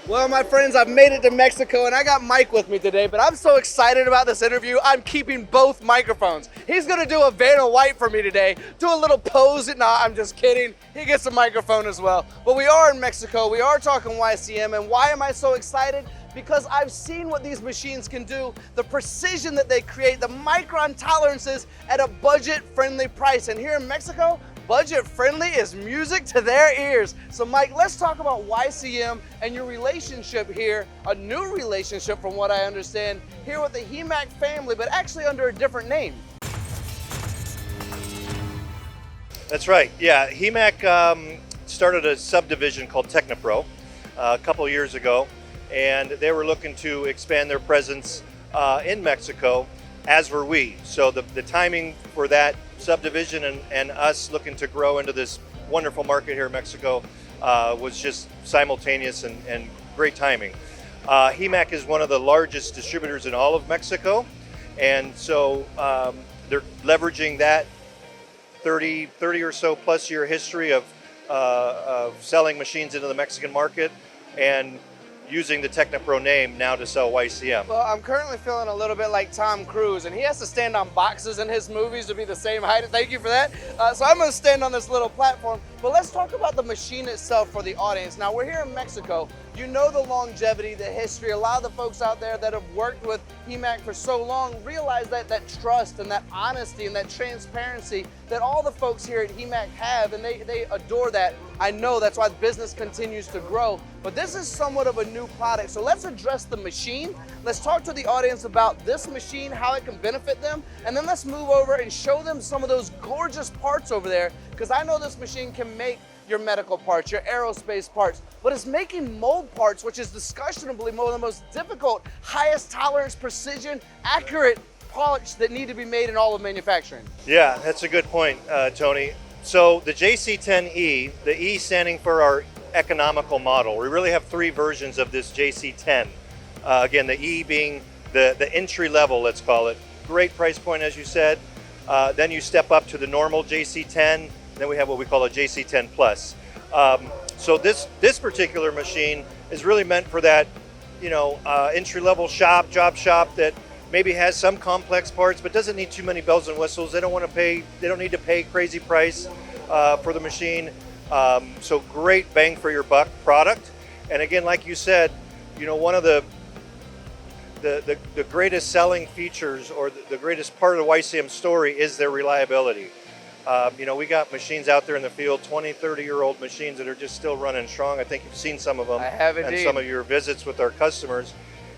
Well, my friends, I've made it to Mexico and I got Mike with me today, but I'm so excited about this interview, I'm keeping both microphones. He's gonna do a Vanna White for me today, do a little pose. Nah, I'm just kidding. He gets a microphone as well. But we are in Mexico, we are talking YCM, and why am I so excited? Because I've seen what these machines can do, the precision that they create, the micron tolerances at a budget-friendly price. And here in Mexico, budget-friendly is music to their ears. So Mike, let's talk about YCM and your relationship here, a new relationship from what I understand, here with the HEAC family, but actually under a different name. That's right, yeah. HEAC started a subdivision called Technopro a couple of years ago, and they were looking to expand their presence in Mexico, as were we. So the timing for that subdivision and us looking to grow into this wonderful market here in Mexico was just simultaneous and great timing. HEAC is one of the largest distributors in all of Mexico, and so they're leveraging that 30 or so plus year history of selling machines into the Mexican market and using the Technopro name now to sell YCM. Well, I'm currently feeling a little bit like Tom Cruise, and he has to stand on boxes in his movies to be the same height. Thank you for that. So I'm gonna stand on this little platform, but let's talk about the machine itself for the audience. Now, we're here in Mexico. You know the longevity, the history. A lot of the folks out there that have worked with HEAC for so long realize that trust and that honesty and that transparency that all the folks here at HEAC have, and they adore that. I know that's why the business continues to grow, but this is somewhat of a new product. So let's address the machine. Let's talk to the audience about this machine, how it can benefit them, and then let's move over and show them some of those gorgeous parts over there, because I know this machine can make your medical parts, your aerospace parts, but it's making mold parts, which is discussionably one of the most difficult, highest tolerance, precision, accurate parts that need to be made in all of manufacturing. Yeah, that's a good point, Tony. So the JC10E, the E standing for our economical model. We really have three versions of this JC10. Again, the E being the entry level, let's call it. Great price point, as you said. Then you step up to the normal JC10. Then we have what we call a JC10 Plus. So this particular machine is really meant for that, entry-level job shop that maybe has some complex parts but doesn't need too many bells and whistles. They don't need to pay crazy price for the machine. So great bang for your buck product. And again, like you said, one of the greatest selling features or the greatest part of the YCM story is their reliability. We got machines out there in the field, 20, 30-year-old machines that are just still running strong. I think you've seen some of them. I have indeed. And some of your visits with our customers.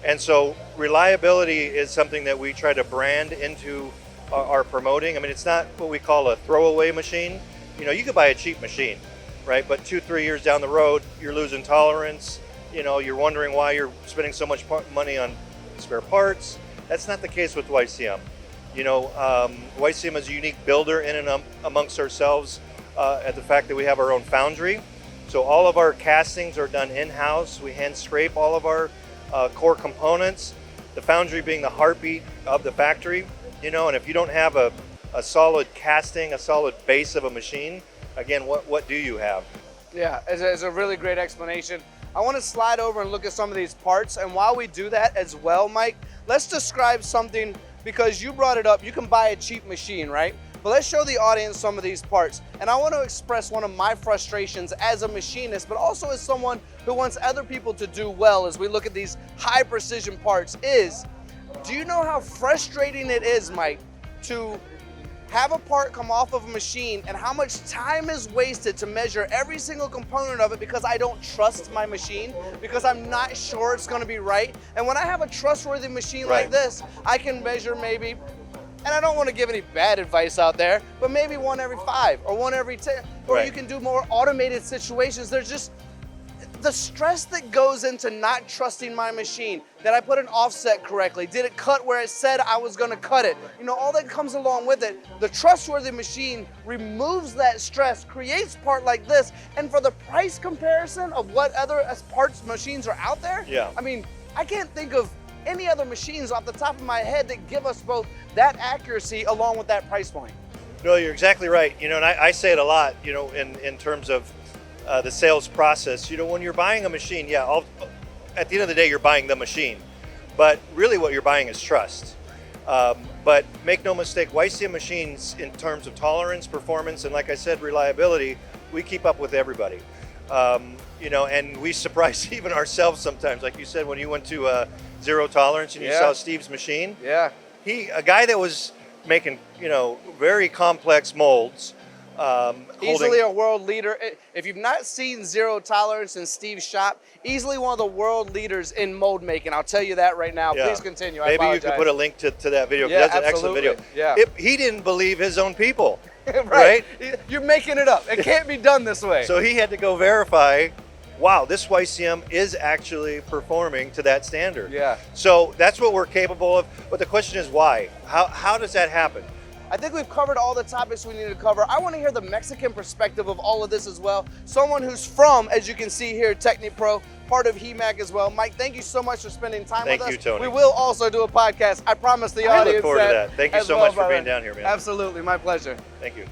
And so reliability is something that we try to brand into our promoting. I mean, it's not what we call a throwaway machine. You could buy a cheap machine, right? But 2-3 years down the road, you're losing tolerance. You're wondering why you're spending so much money on spare parts. That's not the case with YCM. YCM is a unique builder in and amongst ourselves at the fact that we have our own foundry. So all of our castings are done in-house. We hand scrape all of our core components, the foundry being the heartbeat of the factory, and if you don't have a solid casting, a solid base of a machine, again, what do you have? Yeah, it's a really great explanation. I want to slide over and look at some of these parts, and while we do that as well, Mike, let's describe something, because you brought it up. You can buy a cheap machine, right? But let's show the audience some of these parts. And I want to express one of my frustrations as a machinist, but also as someone who wants other people to do well as we look at these high precision parts is, do you know how frustrating it is, Mike, to have a part come off of a machine and how much time is wasted to measure every single component of it because I don't trust my machine, because I'm not sure it's going to be right. And when I have a trustworthy machine like this, I can measure maybe, and I don't want to give any bad advice out there, but maybe 1 every 5 or 1 every 10, or you can do more automated situations. There's just the stress that goes into not trusting my machine, that I put an offset correctly, did it cut where it said I was gonna cut it, all that comes along with it. The trustworthy machine removes that stress, creates part like this, and for the price comparison of what other parts machines are out there, I mean, I can't think of any other machines off the top of my head that give us both that accuracy along with that price point. No, you're exactly right. And I say it a lot, in terms of the sales process. When you're buying a machine, at the end of the day, you're buying the machine, but really what you're buying is trust. But make no mistake, YCM machines, in terms of tolerance, performance, and like I said, reliability, we keep up with everybody. You know, and we surprise even ourselves sometimes. Like you said, when you went to Zero Tolerance and you saw Steve's machine, a guy that was making, you know, very complex molds. Easily a world leader. If you've not seen Zero Tolerance in Steve's shop, easily one of the world leaders in mold making. I'll tell you that right now. Please continue. Maybe you could put a link to that video. That's an excellent video. He didn't believe his own people. right? You're making it up. It can't be done this way. So he had to go verify, wow, this YCM is actually performing to that standard. So that's what we're capable of. But the question is why? How does that happen? I think we've covered all the topics we need to cover. I want to hear the Mexican perspective of all of this as well. Someone who's from, as you can see here, TechniPro, part of HEMAC as well. Mike, thank you so much for spending time with us. Thank you, Tony. We will also do a podcast. I promise the audience. I look forward to that. Thank you so much for being down here, man. Absolutely, my pleasure. Thank you.